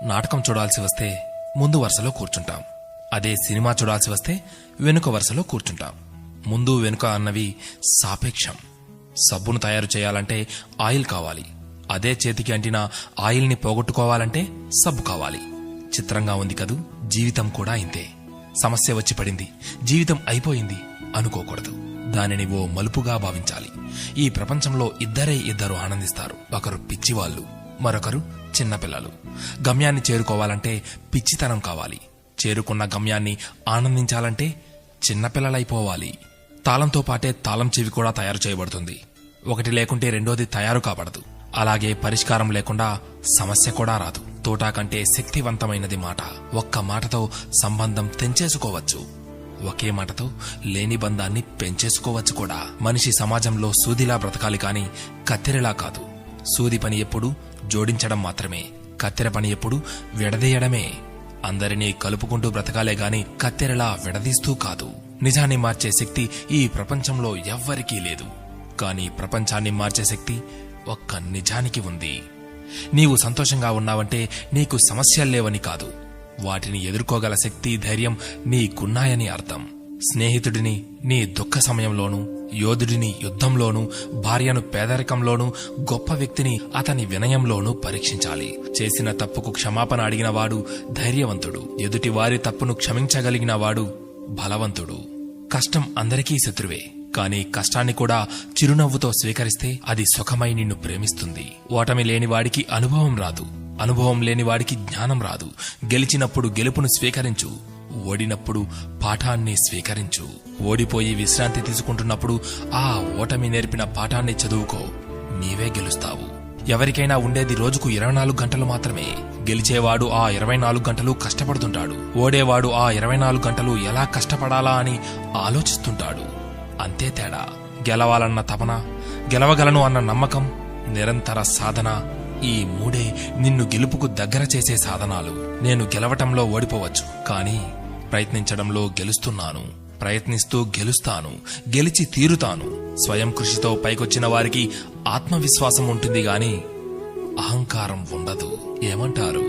నాటకం చూడాల్సి వస్తే ముందు వరుసలో కూర్చుంటాం. అదే సినిమా చూడాల్సి వస్తే వెనుక వరుసలో కూర్చుంటాం. ముందు వెనుక అన్నవి సాపేక్షం. సబ్బును తయారు చేయాలంటే ఆయిల్ కావాలి. అదే చేతికి అంటిన ఆయిల్ని పోగొట్టుకోవాలంటే సబ్బు కావాలి. చిత్రంగా ఉంది కదూ, జీవితం కూడా ఇంతే. సమస్య వచ్చి పడింది, జీవితం అయిపోయింది అనుకోకూడదు. దానిని ఓ మలుపుగా భావించాలి. ఈ ప్రపంచంలో ఇద్దరు ఆనందిస్తారు. ఒకరు పిచ్చివాళ్లు, మరొకరు చిన్నపిల్లలు. గమ్యాన్ని చేరుకోవాలంటే పిచ్చితనం కావాలి. చేరుకున్న గమ్యాన్ని ఆనందించాలంటే చిన్నపిల్లలైపోవాలి. తాళంతో పాటే తాళం చెవి కూడా తయారు చేయబడుతుంది. ఒకటి లేకుంటే రెండోది తయారు కాబడదు. అలాగే పరిష్కారం లేకుండా సమస్య కూడా రాదు. తోటా కంటే శక్తివంతమైనది మాట. ఒక్క మాటతో సంబంధం తెంచేసుకోవచ్చు. ఒకే మాటతో లేని బంధాన్ని పెంచేసుకోవచ్చు కూడా. మనిషి సమాజంలో సూదిలా బ్రతకాలి కాని కత్తెరలా కాదు. సూది పని ఎప్పుడు జోడించడం మాత్రమే, కత్తెర పని ఎప్పుడు విడదీయడమే. అందరినీ కలుపుకుంటూ బ్రతకాలే గాని కత్తెరలా విడదీస్తూ కాదు. నిజాన్ని మార్చే శక్తి ఈ ప్రపంచంలో ఎవ్వరికీ లేదు. కాని ప్రపంచాన్ని మార్చే శక్తి ఒక్క నిజానికి ఉంది. నీవు సంతోషంగా ఉన్నావంటే నీకు సమస్యల్లేవని కాదు, వాటిని ఎదుర్కోగల శక్తి, ధైర్యం నీకున్నాయని అర్థం. స్నేహితుడిని నీ దుఃఖ సమయంలోనూ, యోధుడిని యుద్ధంలోనూ, భార్యను పేదరికంలోనూ, గొప్ప వ్యక్తిని అతని వినయంలోనూ పరీక్షించాలి. చేసిన తప్పుకు క్షమాపణ అడిగినవాడు ధైర్యవంతుడు. ఎదుటి వారి తప్పును క్షమించగలిగిన వాడు బలవంతుడు. కష్టం అందరికీ శత్రువే, కాని కష్టాన్ని కూడా చిరునవ్వుతో స్వీకరిస్తే అది సుఖమై నిన్ను ప్రేమిస్తుంది. ఓటమి లేనివాడికి అనుభవం రాదు, అనుభవం లేనివాడికి జ్ఞానం రాదు. గెలిచినప్పుడు గెలుపును స్వీకరించు, ఓడినప్పుడు పాఠాన్ని స్వీకరించు. ఓడిపోయి విశ్రాంతి తీసుకుంటున్నప్పుడు ఆ ఓటమి నేర్పిన పాఠాన్ని చదువుకో. నీవే గెలుస్తావు. ఎవరికైనా ఉండేది రోజుకు 24 గంటలు మాత్రమే. గెలిచేవాడు ఆ 24 గంటలు కష్టపడుతుంటాడు. ఓడేవాడు ఆ 24 గంటలు ఎలా కష్టపడాలా అని ఆలోచిస్తుంటాడు. అంతే తేడా. గెలవాలన్న తపన, గెలవగలను అన్న నమ్మకం, నిరంతర సాధన, ఈ మూడే నిన్ను గెలుపుకు దగ్గర చేసే సాధనాలు. నేను గెలవటంలో ఓడిపోవచ్చు, కానీ ప్రయత్నించడంలో గెలుస్తున్నాను. ప్రయత్నిస్తూ గెలుస్తాను, గెలిచి తీరుతాను. స్వయం కృషితో పైకొచ్చిన వారికి ఆత్మవిశ్వాసం ఉంటుంది గాని అహంకారం ఉండదు. ఏమంటారు?